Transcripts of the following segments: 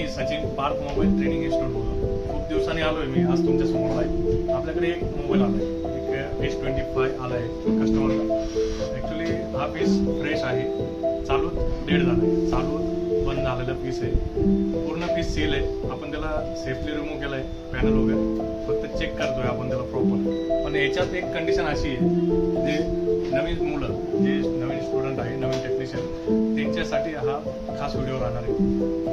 Sachin Parth mobile training institute बोलतो. खूप दिवसांनी आलोय मी आज तुमच्या समोर आहे. आपल्याकडे एक मोबाईल आलाय, एक S25 आलाय कस्टमरला. ॲक्च्युली हा पीस फ्रेश आहे, चालूच डेड झाला आहे, चालूच बंद झालेला पीस आहे, पूर्ण पीस सील आहे. आपण त्याला सेफली रिमूव्ह केलं आहे पॅनल वगैरे, फक्त चेक करतोय आपण त्याला प्रॉपर. पण याच्यात एक कंडिशन अशी आहे, जे नवीन मुलं, जे नवीन स्टुडंट आहे, नवीन टेक्निशियन, त्यांच्यासाठी हा खास व्हिडिओ राहणार आहे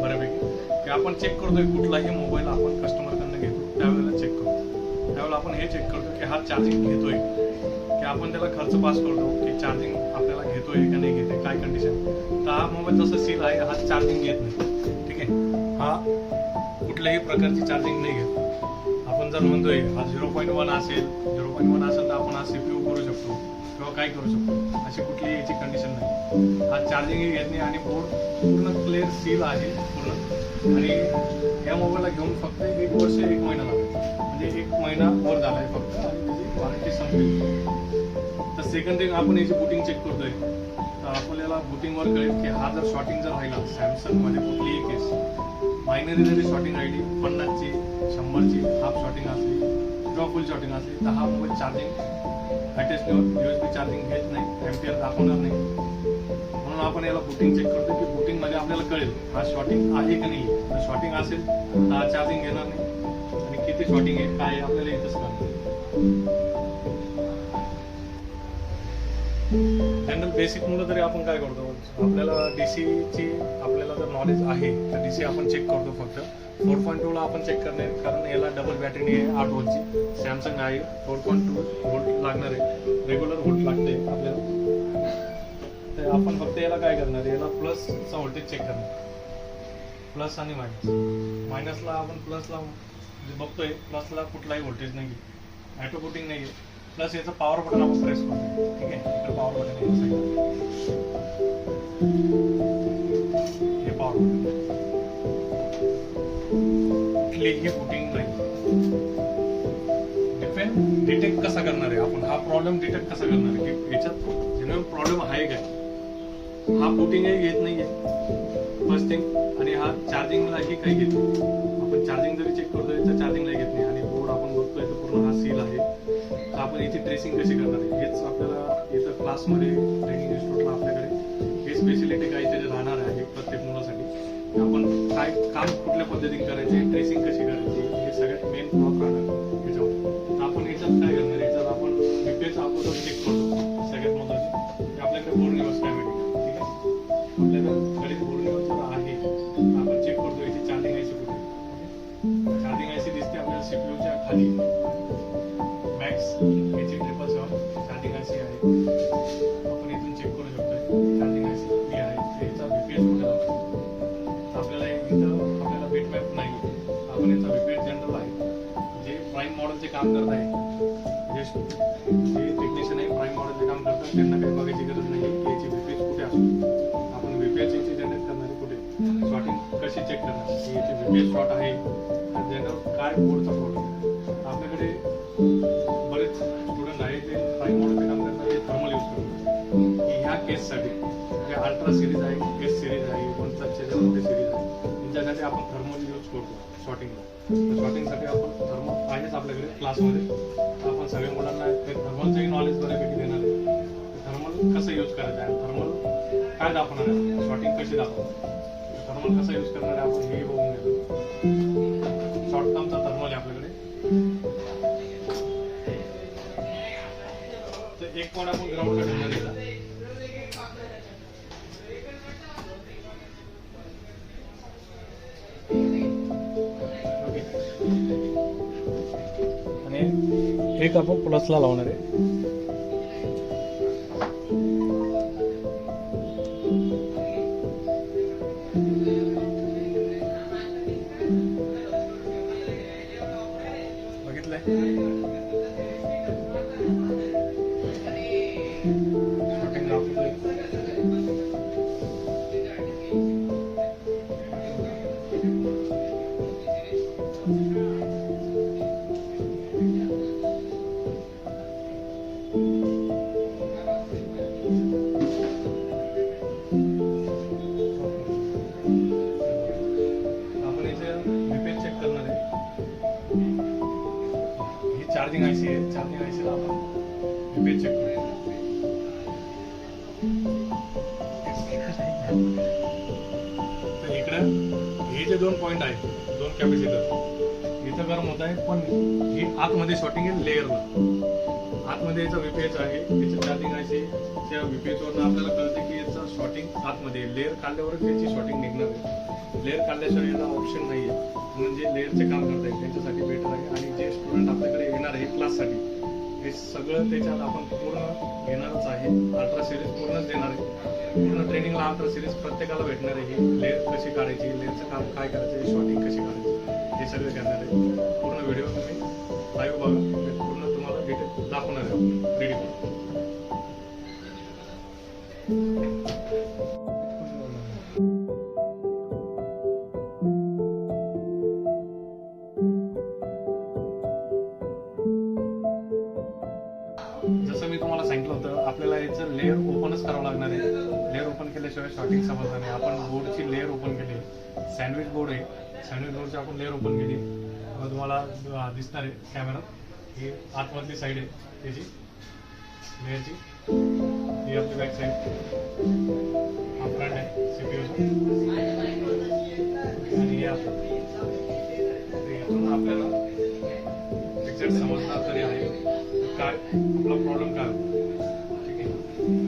बऱ्यापैकी. की आपण चेक करतोय कुठलाही मोबाईल आपण कस्टमरकडनं घेतो त्यावेळेला चेक करतो. त्यावेळेला आपण हे चेक करतो की हा चार्जिंग घेतोय, की आपण त्याला खर्च पास करतो की चार्जिंग आपल्याला घेतोय का नाही घेते, काय कंडिशन. तर हा मोबाईल जसं सील आहे, हा चार्जिंग घेत नाही. ठीक आहे, हा कुठल्याही प्रकारची चार्जिंग नाही घेत. आपण जर म्हणतोय हा 0.1 असेल, 0.1 असेल तर आपण हा CPU करू शकतो किंवा काय करू शकतो, अशी कुठलीही याची कंडिशन नाही. हा चार्जिंगही घेत नाही आणि बोर्ड पूर्ण क्लिअर सील आहे पूर्ण. आणि या मोबाईलला घेऊन फक्त 1 वर्ष 1 महिना लागला, म्हणजे 1 महिना वर झालाय फक्त, आणि त्याची वॉरंटी संपली. तर सेकंड थिंग, आपण याची बुटिंग चेक करतोय, तर आपल्याला बुटिंगवर कळेल की हा जर शॉर्टिंग जर राहिला सॅमसंगमध्ये कुठलीही केस, मायनरी जरी शॉर्टिंग राहिली 50ची 100ची हाफ शॉर्टिंग असली किंवा फुल शॉर्टिंग असली, तर हा mobile charging attach USB charging घेत नाही, एम्पियर दाखवणार नाही. म्हणून आपण याला बुटिंग चेक करतो की बुटिंगमध्ये आपल्याला कळेल हा शॉर्टिंग आहे का नाही. जर शॉर्टिंग असेल तर हा चार्जिंग घेणार नाही, आणि किती शॉर्टिंग आहे काय आहे आपल्याला इथंच कळतं. जनरल बेसिक मुलं तरी आपण काय करतो, आपल्याला DCची आपल्याला जर नॉलेज आहे तर DC आपण चेक करतो फक्त. 4.2 ला आपण चेक करणे, कारण याला डबल बॅटरी आहे 8 व्होल्टची. सॅमसंग आहे 4.2 व्होल्ट लागणार आहे, रेग्युलर व्होल्ट लागते आपल्याला. तर आपण फक्त याला काय करणार, याला प्लसचा व्होल्टेज चेक करणार, प्लस आणि मायनसला आपण प्लसला जे बघतोय, प्लसला कुठलाही व्होल्टेज नाही, ॲटो बुटिंग नाही आहे. प्लस याचं पॉवर बटन आपण प्रेस करतो. ठीक आहे, इकडे पॉवर बटन आहे हे पॉवर बटन. कुठलीही बुटिंग नाही. डिटेक्ट कसा करणार आहे आपण, हा प्रॉब्लेम डिटेक्ट कसा करणार आहे की याच्यात जेन्युइन प्रॉब्लेम आहे काय. हा बुटिंगही घेत नाहीये फर्स्ट थिंग, आणि हा चार्जिंगलाही काही घेत नाही. आपण चार्जिंग जरी चेक करतोय तर चार्जिंगलाही घेत नाही, आणि बोर्ड आपण बघतोय तर पूर्ण हा सील आहे. तर आपण याची ट्रेसिंग कशी करणार आहे, हेच आपल्याला इथं क्लासमध्ये ट्रेनिंग इन्स्टिट्यूटला आपल्याकडे हे स्पेशलिटी काहीतरी राहणार आहे प्रत्येक मुलासाठी. आपण काय काम कुठल्या पद्धतीने करायचे, ट्रेसिंग कशी करायची, हे सगळ्यात मेन ब्लॉक राहणार याच्यावर. तर आपण याच्यात काय करणार, याच्यात आपण BPH अगोदर चेक करतो. सगळ्यात महत्त्वाचे की आपल्याकडे बोर्ड निवड काय मिळेल. ठीक आहे, आपल्याकडे बोर्ड निवड जर आहे आपण चेक करतो याची चार्जिंग IC कुठे. चार्जिंग IC दिसते आपल्याला CPUच्या खाली, मॅक्स याची 777 चार्जिंग IC आहे. आपण इथून चेक करू शकतो चार्जिंग IC कुठली आहे, याचा BPH कुठे लागतो. आपल्याला इथं आपल्याला बीट मॅप नाही, आपण याचा BPH जनरल आहे. जे प्राईम मॉडेलचे काम करत आहे, जे टेक्निशियन आहे प्राईम मॉडेलचे काम करतात, त्यांना काही बघायची गरज नाही की याची BPH कुठे असतो. आपण BPH याची जनरेट करणारे कुठे, शॉर्टिंग कशी चेक करणार की याची BPH शॉर्ट आहे तर जनरल काय बोर्डचा शॉर्ट आहे. आपल्याकडे बरेच स्टुडंट आहे ते प्राईम मॉडेलचे काम करतात, ते थर्मल यूज करतात की ह्या केससाठी, म्हणजे अल्ट्रा सिरीज आहे, केस सिरीज आहे, 1+च्या मोठे सिरीज आहे, त्यांच्यासाठी आपण थर्मल यूज करतो शॉर्टिंगला. तर शॉर्टिंगसाठी आपण थर्मल आहेच आपल्याकडे क्लासमध्ये. आपण सगळ्या मुलांना ते थर्मलचंही नॉलेज बऱ्यापैकी देणार आहे. थर्मल कसं यूज करायचं आहे, थर्मल काय दाखवणार आहे, शॉर्टिंग कशी दाखवणार, थर्मल कसा यूज करणार आहे आपण हे बघून घेतो. शॉर्ट टर्मचा थर्मल आहे आपल्याकडे. तर एक पॉइंट आपण ग्राउंडला ठेवणार आहे. आणि एक आपण प्लसला लावणार आहे. चार्जिंग आयसी आहे. चार्जिंग आयसीला आपण VPH चेक करूया. तर इकडं हे जे 2 पॉईंट आहेत, 2 कॅपॅसिटर इथं गरम होत आहे, पण ही आतमध्ये शॉर्टिंग आहे लेअरला. आतमध्ये याचा VPH आहे, याचं चार्जिंग आयसी. त्या VPH वरून आपल्याला कळते की याचा शॉर्टिंग आतमध्ये लेअर काढल्यावरच याची शॉर्टिंग निघणार आहे. लेअर काढल्याशिवाय याला ऑप्शन नाही आहे. म्हणून जे लेअरचे काम करत आहेत त्यांच्यासाठी बेटर आहे. आणि जे स्टुडंट आपल्याकडे येणार आहे क्लाससाठी, हे सगळं त्याच्यात आपण पूर्ण घेणारच आहे. अल्ट्रा सिरीज पूर्णच देणार आहे. पूर्ण ट्रेनिंगला अल्ट्रा सिरीज प्रत्येकाला भेटणार आहे. ही लेअर कशी काढायची, लेअरचं काम काय करायचं, शॉर्टिंग कशी काढायची, हे सगळं करणार आहे. पूर्ण व्हिडिओ तुम्ही लाईव्ह बघा, पूर्ण तुम्हाला डिटेल दाखवणार आहे आपण रेडी करून. जसं मी तुम्हाला सांगितलं होतं, आपल्याला याचं लेअर ओपनच करावं लागणार आहे. लेअर ओपन केल्याशिवाय शॉर्टिंग समजणार नाही. आपण बोर्डची लेअर ओपन केली, सँडविच बोर्ड आहे. सँडविच बोर्डची आपण लेअर ओपन केली. मग तुम्हाला दिसणार आहे कॅमेरात, ही आतमधली साईड आहे त्याची लेअरची. ही आपली बॅक साईड, हा फ्रंट आहे CPU आणि हे आपलं. यातून आपल्याला एक्झॅक्ट समजणार तरी आहे काय आपला प्रॉब्लेम काय होतो. ठीक आहे,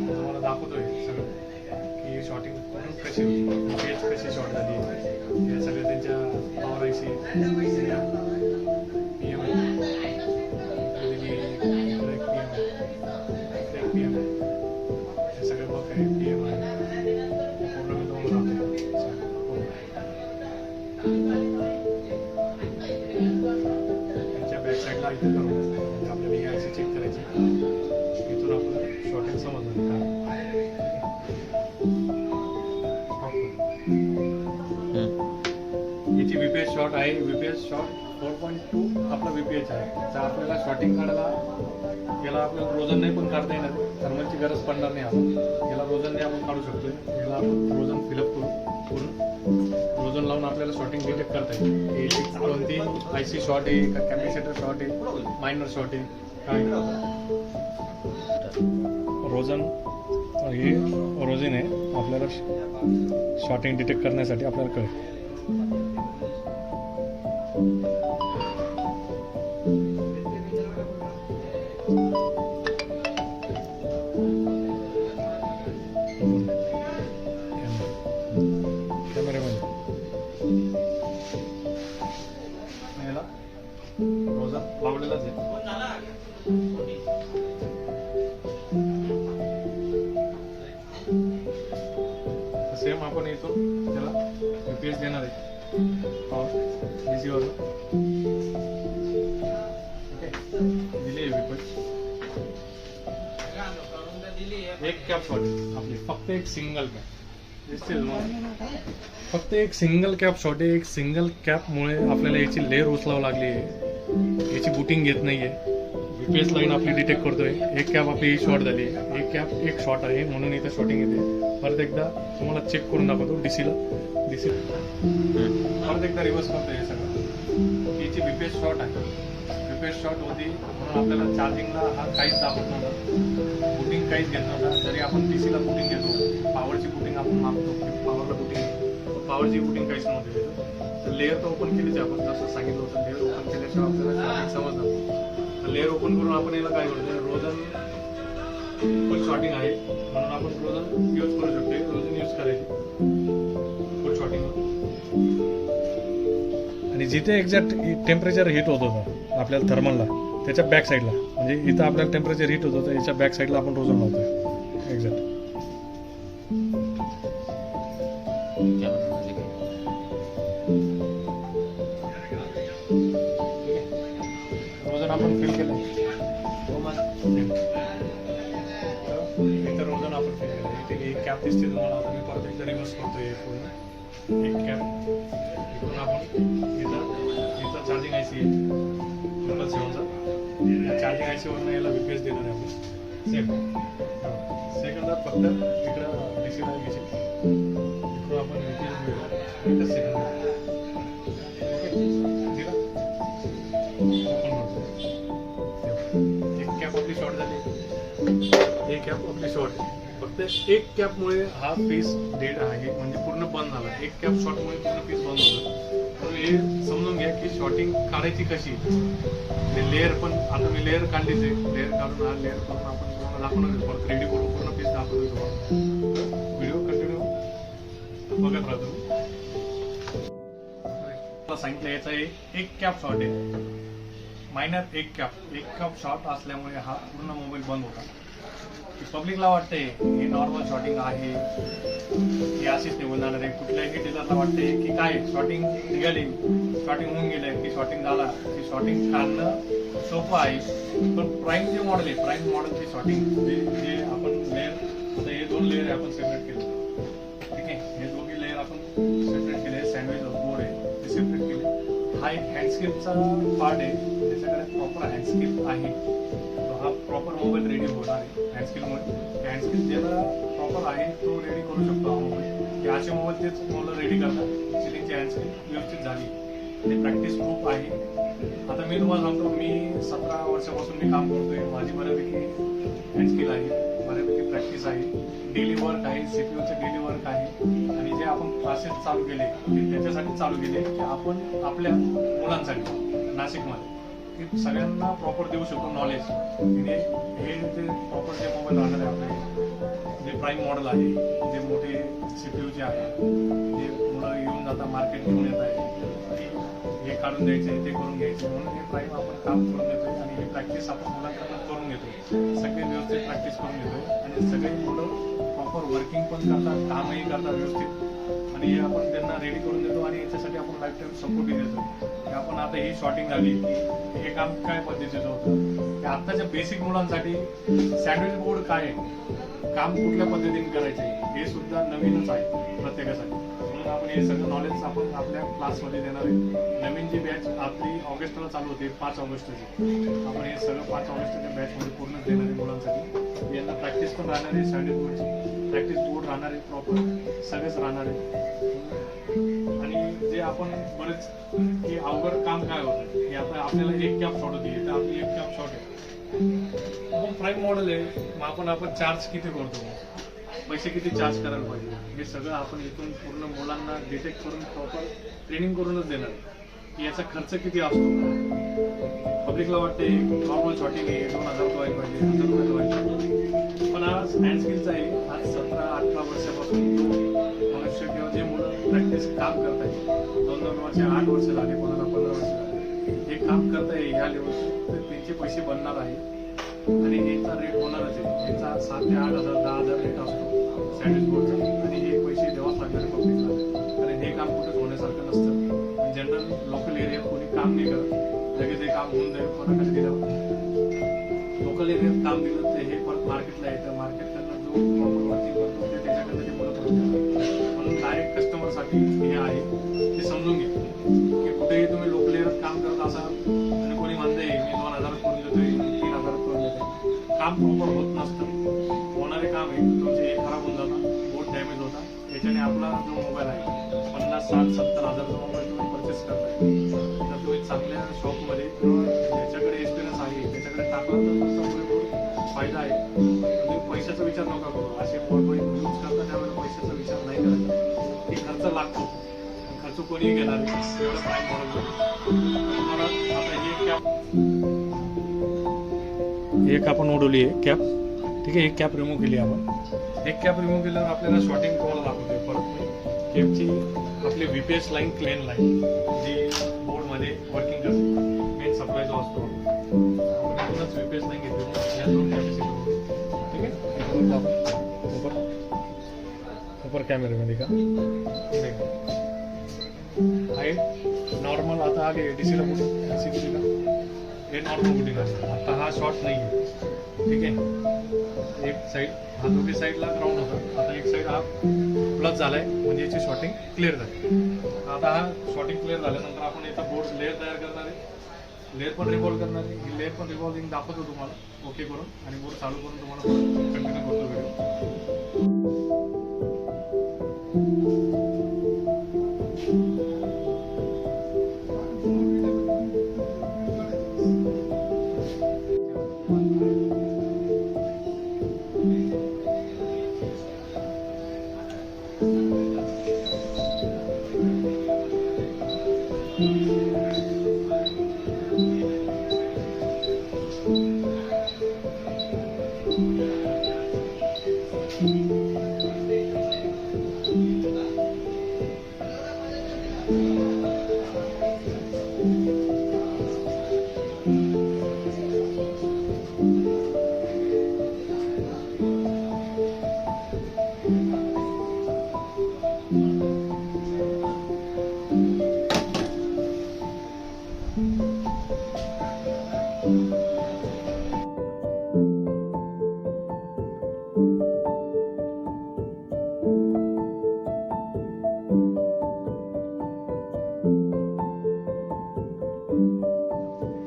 तुम्हाला दाखवतोय सगळं की शॉर्टिंग कशी होती, पेज कशी शॉर्ट झाली, हे सगळं त्यांच्या पॉवर आयसी PM हे सगळे बघ आहे. PM आहे पूर्ण मी तुम्हाला दाखवतो. त्यांच्या बॅक साईडला इथे करू म्हणजे आपल्याला ही आयसी चेक करायची. इथून आपल्याला शॉर्टिंग समजणार काय. याची VPH शॉर्ट आहे. VPH शॉर्ट 4.2 आपला VPH आहे. जर आपल्याला शॉर्टिंग काढायला याला आपल्याला रोजन नाही पण काढता येणार, थर्मलची गरज पडणार नाही. आपण याला रोजनने आपण काढू शकतो. याला आपण रोजन फिलअप करू पूर्ण. रोजन लावून आपल्याला शॉर्टिंग डिटेक्ट करता येईल. कोणती आयसी शॉर्ट आहे का, कॅपॅसिटर शॉर्ट आहे, मायनर शॉर्ट आहे काय. रोजन हे रोजन आहे, आपल्याला शॉर्टिंग डिटेक्ट करण्यासाठी आपल्याला कळेल. कॅमेरामध्ये याला रोजन लावलेलाच आहे. सेम आपण इथून त्याला VPH देणार आहे DC वर. दिली आहे VPH. एक कॅप शॉट आपली, फक्त एक सिंगल कॅप दिसतील. फक्त एक सिंगल कॅप शॉट आहे. एक सिंगल कॅपमुळे आपल्याला याची लेअर उचलावं लागली आहे. याची बुटिंग घेत नाहीये. VPH लाईन आपली डिटेक्ट करतोय. एक कॅप आपली शॉर्ट झाली, एक कॅप एक शॉर्ट आहे म्हणून इथे शॉर्टिंग येते. परत एकदा तुम्हाला चेक करून दाखवतो DC परत एकदा रिव्हर्स करतोय हे सगळं. याची VPH शॉर्ट आहे. VPH शॉर्ट होती म्हणून आपल्याला चार्जिंगला हा काहीच दाखवत नव्हता, बुटिंग काहीच घेत नव्हता. जरी आपण DC ला बुटिंग घेतो, पॉवरची बुटिंग आपण मागतो, पॉवरला बुटिंग, पॉवरची बुटिंग काहीच नव्हती. तर लेअर तर ओपन केलीच आपण, जसं सांगितलं होतं. लेअर ओपन केल्याशिवाय आपल्याला शॉर्टिंग समजतं. लेअर ओपन करून आपण याला काय करतो, रोजन फुल शॉर्टिंग आहे म्हणून आपण रोजन यूज करू शकतो. रोजन यूज करायची फुल शॉर्टिंग. आणि जिथे एक्झॅक्ट टेम्परेचर हिट होत होतं आपल्याला थर्मलला, त्याच्या बॅक साईडला, म्हणजे इथं आपल्याला टेम्परेचर हिट होत होतं, याच्या बॅक साईडला आपण रोजन लावतोय एक्झॅक्ट. रोजन आपण फिल केलं, इथं रोजन आपण फिल केलं. इथे एक कॅप दिसते तुम्हाला. आता मी परत एकदा रिव्हर्स करतोय पूर्ण. एक कॅप इकडून आपण इथं चार्जिंग आयसी आहे डबल 7चा. या चार्जिंग आयसी वरून याला VPH देणार आहे आपण. सेकंदात फक्त इकडं DC ला घ्यायचे. इकडून आपण VPH घेऊया एकच सेकंद. दिला ओपन करतो. शॉर्ट आहे. फक्त एक कॅपमुळे हा पीस डेड आहे, म्हणजे पूर्ण बंद झाला. एक कॅप शॉर्टमुळे पूर्ण पीस बंद होतं. तर हे समजून घ्या की शॉर्टिंग काढायची कशी. लेअर पण आता मी लेअर काढलीच आहे. लेअर काढून हा लेअर करून आपण तुम्हाला दाखवणार परत रेडी करून पूर्ण पीस दाखवतो तुम्हाला. व्हिडिओ कंटिन्यू बघत राहतो. सांगितलं याचा एक कॅप शॉर्ट आहे, मायनर एक कॅप शॉर्ट असल्यामुळे हा पूर्ण मोबाईल बंद होता. पब्लिकला वाटतंय हे नॉर्मल शॉर्टिंग आहे, हे अशीच निघून जाणार आहे. कुठल्याही डीलरला वाटते की काय शॉर्टिंग निघाली, शॉर्टिंग होऊन गेलंय की शॉर्टिंग झाला, की शॉर्टिंग काढणं सोपं आहे. पण प्राईम जे मॉडेल आहे, प्राईम मॉडेलची शॉर्टिंग जे आपण लेअर, आता हे 2 लेअर आहे आपण सेपरेट केले, ठीक आहे. हे दोघी लेअर आपण सेपरेट केले. सँडविच बोर्ड आहे ते सेपरेट केले. हा एक हँडस्केपचा पार्ट आहे, त्याच्याकडे प्रॉपर हँडस्केप आहे. हा प्रॉपर मोबाईल रेडी होणार आहे हँडस्किलमुळे. हँडस्किल ज्याला प्रॉपर आहे तो रेडी करू शकतो हा मोबाईल. हे असे मोबाईल तेच मोबाईल रेडी करतात सिलिंगची हँडस्किल व्यवस्थित झाली. ते प्रॅक्टिस खूप आहे. आता मी तुम्हाला सांगतो, मी 17 वर्षापासून मी काम करतोय. माझी बऱ्यापैकी हँडस्किल आहे, बऱ्यापैकी प्रॅक्टिस आहे, डेली वर्क आहे, सीपीयूचं डेली वर्क आहे. आणि जे आपण क्लासेस चालू केले ते त्याच्यासाठी चालू केले की आपण आपल्या मुलांसाठी नाशिकमध्ये की सगळ्यांना प्रॉपर देऊ शकतो नॉलेज. म्हणजे हे जे प्रॉपर जे मोबाईल राहणार आहे आपले, जे प्राईम मॉडेल आहे, जे मोठे सीपीयूचे आहे, जे मुलं येऊन जाता मार्केट घेऊन येत आहे, हे काढून द्यायचे, ते करून घ्यायचे, म्हणून हे प्राईम आपण काम करून देतोय. आणि ही प्रॅक्टिस आपण मुलांकडून करून घेतोय. सगळे व्यवस्थित प्रॅक्टिस करून घेतोय आणि सगळे मुलं प्रॉपर वर्किंग पण करतात, कामही करतात व्यवस्थित. आणि हे आपण त्यांना रेडी करून देतो आणि याच्यासाठी आपण लाईफ टाईम सपोर्टही देतो. की आपण आता ही शॉर्टिंग झाली की हे काम काय पद्धतीचं होतं, की आत्ताच्या बेसिक मुलांसाठी सँडविच बोर्ड काय आहे, काम कुठल्या पद्धतीने करायचं आहे, हे सुद्धा नवीनच आहे प्रत्येकासाठी. म्हणून आपण हे सगळं नॉलेज आपण आपल्या क्लासमध्ये देणार आहे. नवीन जी बॅच आपली ऑगस्टला चालू होते, 5 ऑगस्टची, आपण हे सगळं 5 ऑगस्टच्या बॅचमध्ये पूर्ण देणार आहे मुलांसाठी. यांना प्रॅक्टिस पण राहणार आहे, सँडविच बोर्डची प्रॅक्टिस बोर्ड राहणार आहे, प्रॉपर सगळेच राहणार आहे. आणि जे आपण बरेच की अवघड काम काय होतं की आता आपल्याला एक कॅप शॉर्ट होती, तर आपली एक कॅप शॉर्ट आहे. आपण प्राईम मॉडेल आहे, मग आपण चार्ज किती करतो, पैसे किती चार्ज करायला पाहिजे, हे सगळं आपण इथून पूर्ण मुलांना डिटेक्ट करून प्रॉपर ट्रेनिंग करूनच देणार की याचा खर्च किती असतो. पब्लिकला वाटते नॉर्मल शॉर्टिंग आहे 2000 रुपये पाहिजे, 1000 रुपये पाहिजे, पण आज हँडस्किलचा आहे. आज 17-18 वर्षापासून मनुष्य किंवा जे मुलं प्रॅक्टिस काम करत आहे, 2-2 वर्ष, 8 वर्ष झाले, कोणाला 15 वर्ष झाले, हे काम करत आहे ह्या लेवलचे, तर त्यांचे पैसे बनणार आहे. आणि याचा रेट होणारच आहे. याचा 7,000 ते 8,000, 10,000 रेट असतो सँडविच बोर्डचा. आणि हे पैसे द्यावाच लागणार पब्लिकला, कारण हे काम कुठेच होण्यासारखं नसतं. जनरल लोकल एरियात कोणी काम नाही करत, लगेच हे काम होऊन जाईल. कोणाकडे दिलं लोकल एरियात काम दिलं तर हे परत मार्केटला येतं, मार्केटला जो प्रॉपर वर्किंग करतो ते त्याच्याकडे ते मुलं करून देतात. म्हणून डायरेक्ट कस्टमरसाठी हे आहे ते समजून घ्या की कुठेही तुम्ही लोकल एरियात काम करत असाल आणि कोणी म्हणतंय मी 2,000 करून देतोय, 3,000 करून देतोय, काम प्रॉपर होत नसतं. होणारे काम आहे तुमचे हे खराब होऊन जातात, बोर्ड डॅमेज होतात. याच्याने आपला जो मोबाईल आहे 50, 60, 70 हजारचा मोबाईल तुम्ही परचेस करताय, तर तुम्ही चांगल्या शॉपमध्ये ज्याच्याकडे एक्सपिरियन्स आहे त्याच्याकडे टाकला तर तुमचा पुरेपूर फायदा आहे. तुम्ही पैशाचा विचार नका करू. असे मोबाईल यूज करता त्यावेळेला पैशाचा विचार नाही करायचा, की खर्च लागतो, खर्च कोणीही घेणार नाही. एवढं प्राईम मॉडेल आता एक आपण उडवली आहे कॅप, ठीक आहे. एक कॅप रिमूव्ह केली आपण. एक कॅप रिमूव्ह केल्यावर आपल्याला शॉर्टिंग तुम्हाला दाखवते परत. कॅपची आपली VPS लाईन, क्लेन लाईन जी बोर्डमध्ये वर्किंग करते, मेन सप्लाय जो असतो आपणच VPS लाईन घेतली या 2 कॅपॅसिटी, ठीक आहे. ऊपर कॅमेऱ्यामध्ये का आहे नॉर्मल. आता आगे डीसीला बुटिंग, डीसी का हे नॉर्मल बुटिंग आहे. आता हा शॉर्ट नाही आहे, ठीक आहे. एक साईड हा दोघी साईडला ग्राउंड होता, आता एक साईड हा प्लस झालाय, म्हणजे याची शॉर्टिंग क्लिअर झाली. आता हा शॉर्टिंग क्लिअर झाल्यानंतर आपण याचा बोर्ड लेअर तयार करणार आहे, लेअर पण रिव्हॉल्व करणार आहे. ही लेअर पण रिव्हॉल्विंग दाखवतो तुम्हाला ओके करून, आणि बोर्ड चालू करून तुम्हाला कंटिन्यू करतो व्हिडिओ.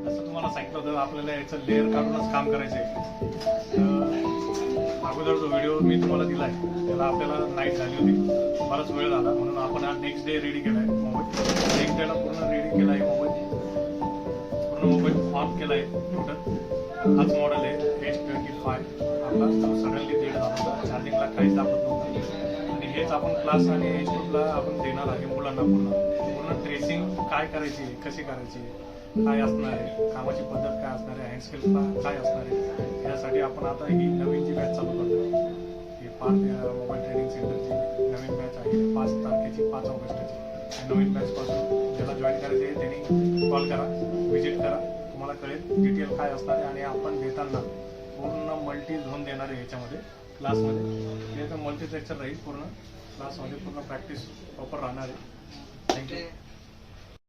जसं तुम्हाला सांगितलं होतं आपल्याला याचं लेअर काढूनच काम करायचं आहे. अगोदर जो व्हिडिओ मी तुम्हाला दिलाय त्याला आपल्याला नाईट झाली होती, बराच वेळ झाला, म्हणून आपण हा नेक्स्ट डे रेडी केलाय मोबाईल. नेक्स्ट डेला पूर्ण रेडी केला आहे मोबाईल, पूर्ण मोबाईल ऑन केला आहे टोटल. हाच मॉडेल आहे H25. आपला सडनली डेड झाला होता, चार्जिंगला काहीच दाखवत नव्हतं. आणि हेच आपण क्लास आणि H2ला आपण देणार आहे मुलांना. पूर्ण ट्रेसिंग काय करायची, कशी करायची, काय असणार आहे, कामाची पद्धत काय असणार आहे, हँडस्किल काय असणार आहे, यासाठी आपण आता ही नवीन जी बॅच चालू करतो. ही मोबाईल ट्रेनिंग सेंटरची नवीन बॅच आहे 5 तारखेची, 5 ऑगस्टची. नवीन बॅचपासून ज्याला जॉईन करायचे आहे त्यांनी कॉल करा, व्हिजिट करा, तुम्हाला कळेल डिटेल काय असणार आहे. आणि आपण देताना पूर्ण मल्टी झोन देणार आहे याच्यामध्ये क्लासमध्ये. हे तर मल्टीप्लेक्चर राहील पूर्ण क्लासमध्ये, पूर्ण प्रॅक्टिस प्रॉपर राहणार आहे. थँक्यू.